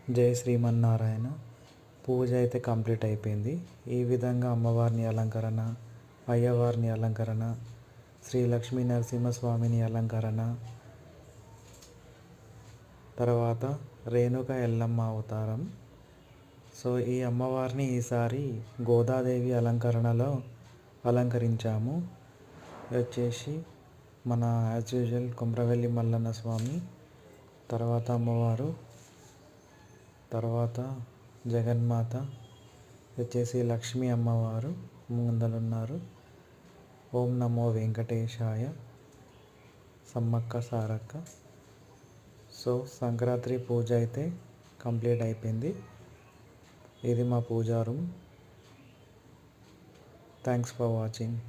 జై శ్రీమన్నారాయణ. పూజ అయితే కంప్లీట్ అయిపోయింది. ఈ విధంగా అమ్మవారిని అలంకరణ, అయ్యవారిని అలంకరణ, శ్రీ లక్ష్మీ నరసింహస్వామిని అలంకరణ, తర్వాత రేణుక ఎల్లమ్మ అవతారం. సో ఈ అమ్మవారిని ఈసారి గోదాదేవి అలంకరణలో అలంకరించాము. వచ్చేసి మన యాజ్ యూజువల్ కుమ్రవెల్లి మల్లన్న స్వామి, తర్వాత అమ్మవారు, తర్వాత జగన్మాత, వచ్చేసి లక్ష్మీ అమ్మవారు ముందలున్నారు. ఓం నమో వెంకటేశాయ, సమ్మక్క సారక్క. సో సంక్రాంతి పూజ అయితే కంప్లీట్ అయిపోయింది. ఇది మా పూజా రూమ్. Thanks for watching.